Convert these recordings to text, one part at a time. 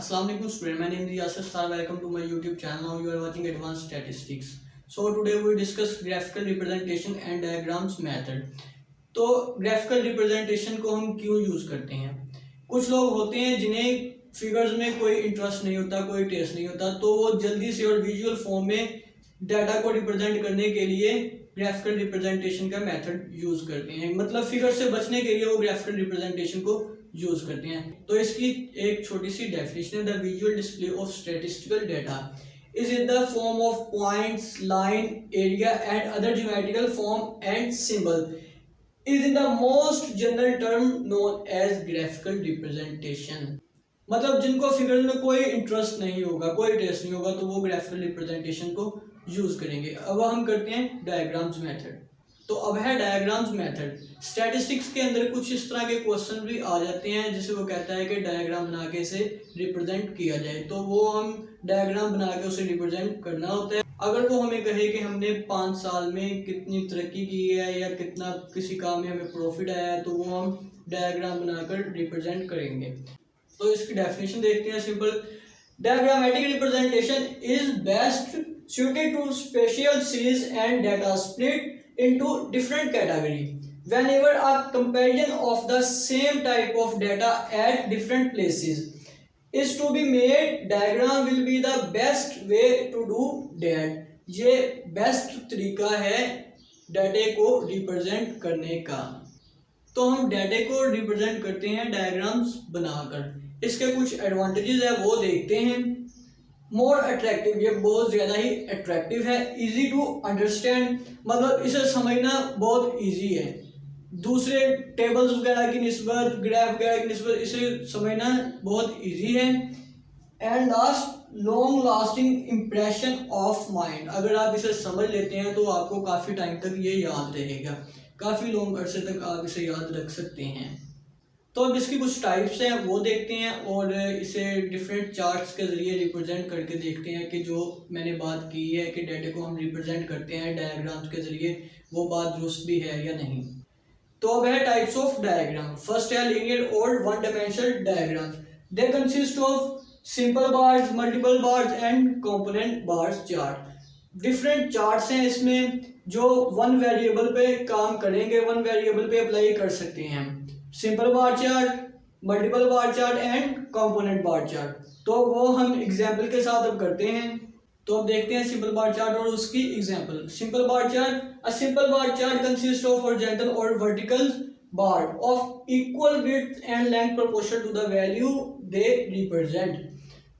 Assalamualaikum student, my name is Yasir Star. Welcome to my YouTube channel. Now you are watching Advanced Statistics. So today we discuss graphical representation and diagrams method. तो graphical representation को हम क्यों use करते हैं? कुछ लोग होते हैं जिन्हें फिगर्स में कोई इंटरेस्ट नहीं होता, कोई टेस्ट नहीं होता, तो वो जल्दी से और विजुअल फॉर्म में डाटा को रिप्रेजेंट करने के लिए ग्राफिकल रिप्रेजेंटेशन का मेथड यूज करते हैं। मतलब फिगर से बचने के लिए वो ग्राफिकल रिप्रेजेंटेशन को यूज करते हैं। तो इसकी एक छोटी सी डेफिनेशन है, the visual display of statistical data is in the form of points, line, area and other geometrical form and symbol is in the most general term known as graphical representation। मतलब जिनको figure में कोई interest नहीं होगा, कोई test नहीं होगा, तो वो ग्राफिकल रिप्रेजेंटेशन को यूज करेंगे। अब हम करते हैं डायग्राम्स मेथड। तो अब है डायग्राम्स मेथड। स्टैटिस्टिक्स के अंदर कुछ इस तरह के क्वेश्चन भी आ जाते हैं जिसे वो कहता है कि डायग्राम बना के इसे रिप्रेजेंट किया जाए, तो वो हम डायग्राम बना के उसे रिप्रेजेंट करना होता है। अगर वो हमें कहे कि हमने 5 साल में कितनी तरक्की की है या कितना किसी काम में हमें प्रॉफिट आया है, तो वो हम डायग्राम बनाकर रिप्रेजेंट करेंगे। तो इसकी डेफिनेशन देखते हैं। Simple, diagrammatic representation is best suited to spatial scenes and data split into different category. Whenever a comparison of the same type of data at different places is to be made, diagram will be the best way to do that. ये best तरीका है डाटे को represent करने का। तो हम डाटे को रिप्रेजेंट करते हैं डायग्राम्स बनाकर। इसके कुछ एडवांटेजेस है वो देखते हैं। मोर अट्रैक्टिव, ये बहुत ज़्यादा ही अट्रैक्टिव है। इजी टू अंडरस्टैंड, मतलब इसे समझना बहुत इजी है। दूसरे टेबल्स वगैरह की निस्बत, ग्राफ वगैरह की निस्बत इसे समझना बहुत इजी है। And last, long lasting impression of mind. अगर आप इसे समझ लेते हैं तो आपको काफ़ी टाइम तक ये याद रहेगा, काफ़ी लॉन्ग अरसे तक आप इसे याद रख सकते हैं। तो अब इसकी कुछ टाइप्स हैं वो देखते हैं और इसे डिफरेंट चार्ट्स के ज़रिए रिप्रेजेंट करके देखते हैं कि जो मैंने बात की है कि डाटा को हम रिप्रेजेंट करते हैं डायग्राम्स के ज़रिए, वो बात दुरुस्त भी है या नहीं। तो अब है टाइप्स ऑफ डायग्राम। फर्स्ट है लीनियर और one dimensional diagram. They consist of simple bars, multiple bars and component bars chart. Different charts हैं इसमें जो वन वेरिएबल पे काम करेंगे, वन वेरिएबल पे अप्लाई कर सकते हैं। Simple bar chart, multiple bar chart and component bar chart. तो वो हम एग्जांपल के साथ अब करते हैं। तो अब देखते हैं सिंपल बार चार्ट और उसकी example. Simple bar chart, a simple bar chart consist of horizontal और vertical bar of equal width and length proportional to the value they represent.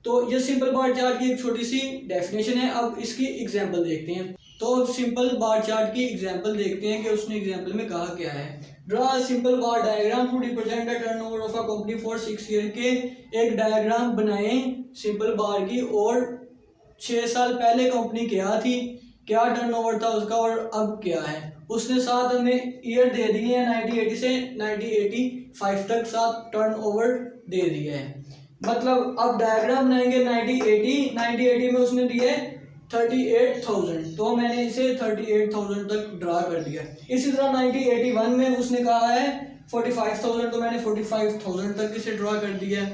तो ये सिंपल बार चार्ट की एक छोटी सी डेफिनेशन है। अब इसकी एग्जांपल देखते हैं। तो सिंपल बार चार्ट की एग्जांपल देखते हैं कि उसने एग्जांपल में कहा क्या है। Draw a simple bar diagram to represent the turnover of a company for 6 year के एक डायग्राम बनाएं सिंपल बार की, और 6 साल पहले कंपनी क्या थी, क्या टर्नओवर था उसका और अब क्या है। उसने साथ हमें ईयर दे दिए हैं 1980 से 1985 तक, साथ टर्नओवर दे दिया है। मतलब अब डायग्राम बनाएंगे 1980 में उसने दिया है 38,000, तो मैंने इसे 38,000 तक ड्रा कर दिया। इसी तरह 1981 में उसने कहा है 45,000, तो मैंने 45,000 तक इसे ड्रा कर दिया।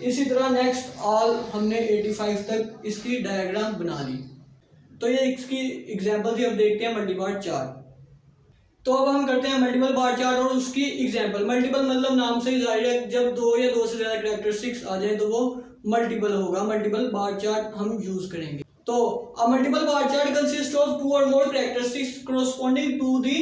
इसी तरह नेक्स्ट ऑल हमने 85 तक इसकी डायग्राम बना ली। तो ये इसकी एग्जांपल थी। अब देखते हैं मल्टीपल चार्ट। तो अब हम करते हैं मल्टीपल बार चार्ट और उसकी एग्जांपल। मल्टीपल मतलब नाम से ही जाहिर है, जब 2 या 2 से ज़्यादा कैरेक्टरिस्टिक्स आ जाए तो वो मल्टीपल होगा। मल्टीपल बार चार्ट हम यूज करेंगे। तो a multiple bar chart consists of 2 or more characteristics corresponding to the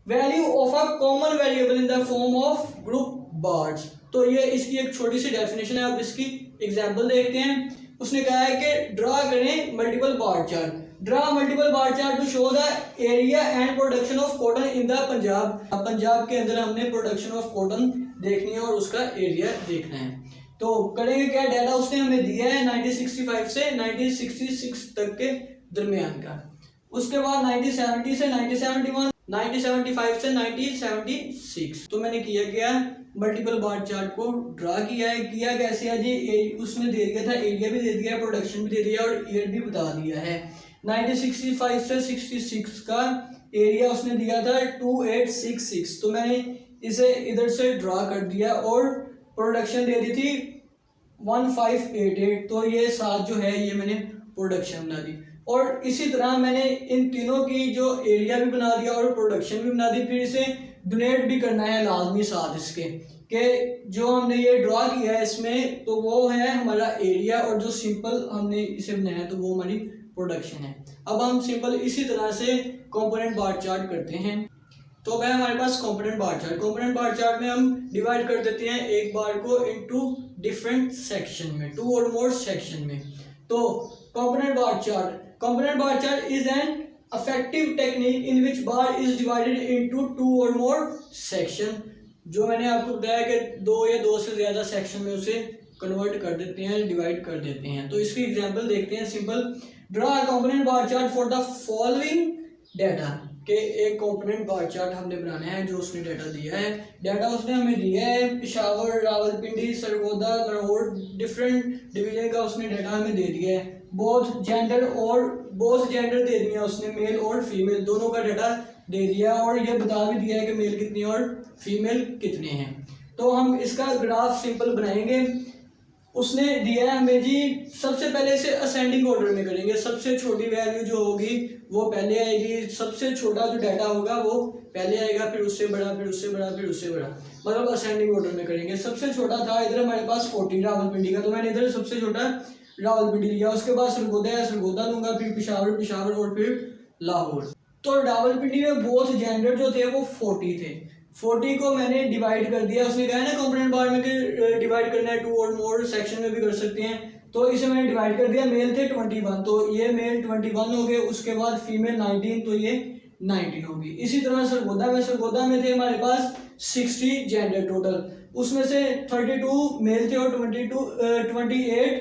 value of a common variable in the form of group bars। तो ये इसकी एक छोटी सी डेफिनेशन है। अब इसकी एग्जांपल देखते हैं। उसने कहा है कि ड्रा करें multiple bar chart. Draw multiple bar chart to show the area and production of cotton in the Punjab. Punjab के अंदर हमने प्रोडक्शन ऑफ कॉटन देखनी है और उसका एरिया देखना है। तो करेंगे क्या, डाटा उसने हमें दिया है 1965 से 1966 तक के दरमियान का। उसके बाद 1970 से 1971, 1975 से 1976। तो मैंने किया मल्टीपल बार चार्ट को ड्रा किया है। किया कैसे है जी, उसने दे दिया था, एरिया भी दे दिया है, प्रोडक्शन भी दे दिया और ईयर भी बता दिया है। 1965 से 66 का एरिया उसने दिया था 2866, तो मैंने इसे इधर से ड्रा कर दिया और प्रोडक्शन दे दी थी 1588, तो ये 7 जो है ये मैंने प्रोडक्शन बना दी। और इसी तरह मैंने इन तीनों की जो एरिया भी बना दिया और प्रोडक्शन भी बना दी। फिर इसे डोनेट भी करना है लाजमी साथ इसके, कि जो हमने ये ड्रॉ किया है इसमें तो वो है हमारा एरिया, और जो सिंपल हमने इसे बनाया तो वो हमारी प्रोडक्शन है। अब हम सिंपल इसी तरह से कंपोनेंट बार चार्ट करते हैं। तो वह हमारे पास कंपोनेंट बार चार्ट में हम डिवाइड कर देते हैं एक बार को इनटू डिफरेंट सेक्शन में, 2 और मोर सेक्शन में। तो component bar chart is an effective technique in which bar is divided into 2 or more section। जो मैंने आपको बताया कि 2 या 2 से ज़्यादा सेक्शन में उसे कन्वर्ट कर देते हैं, डिवाइड कर देते हैं। तो इसकी एग्जांपल देखते हैं। Simple, draw a component bar chart for the following data, के एक कंपोनेंट बार चार्ट हमने बनाना है जो उसने डाटा दिया है। डाटा उसने हमें दिया है पेशावर, रावलपिंडी, सरगोदा, लाहौर, डिफरेंट डिवीजन का उसने डाटा हमें दे दिया है। बोथ जेंडर दे दिया उसने, मेल और फीमेल दोनों का डाटा दे दिया, और ये बता भी दिया है कि मेल कितने और फीमेल कितने हैं। तो हम इसका ग्राफ सिंपल बनाएंगे। उसने दिया है हमें जी, सबसे पहले इसे असेंडिंग ऑर्डर में करेंगे। सबसे छोटी वैल्यू जो होगी वो पहले आएगी, सबसे छोटा जो डाटा होगा वो पहले आएगा, फिर उससे बड़ा, फिर उससे बड़ा, फिर उससे बड़ा, मतलब असेंडिंग ऑर्डर में करेंगे। सबसे छोटा था इधर हमारे पास 40 रावलपिंडी का, तो मैंने इधर सबसे छोटा रावलपिंडी लिया। उसके बाद सरगोदा लूंगा, फिर पेशावर और फिर लाहौर। तो रावलपिंडी में बोथ जेंडर जो थे वो 40 थे। 40 को मैंने डिवाइड कर दिया। उसने कहा है ना कंपोनेंट बार में कि डिवाइड करना है 2 और मोर सेक्शन में भी कर सकते हैं, तो इसे मैंने डिवाइड कर दिया। मेल थे 21, तो ये मेल 21 हो गए। उसके बाद फीमेल 19, तो ये 19 होगी। इसी तरह सरगोदा में थे हमारे पास 60 जेंडर टोटल, उसमें से 32 मेल थे और 28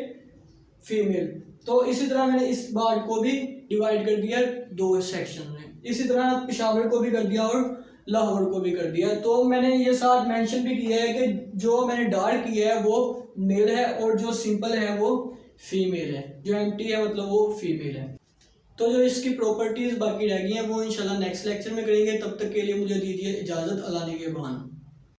फीमेल। तो इसी तरह मैंने इस बार को भी डिवाइड कर दिया 2 सेक्शन में। इसी तरह पेशावर को भी कर दिया और लाहौर को भी कर दिया। तो मैंने ये साथ मेंशन भी किया है कि जो मैंने डार्क किया है वो मेल है और जो सिंपल है वो फीमेल है, जो एम्प्टी है मतलब वो फीमेल है। तो जो इसकी प्रॉपर्टीज बाकी रह गई हैं वो इंशाल्लाह नेक्स्ट लेक्चर में करेंगे। तब तक के लिए मुझे दीजिए इजाज़त। अल्लाह निगहबान।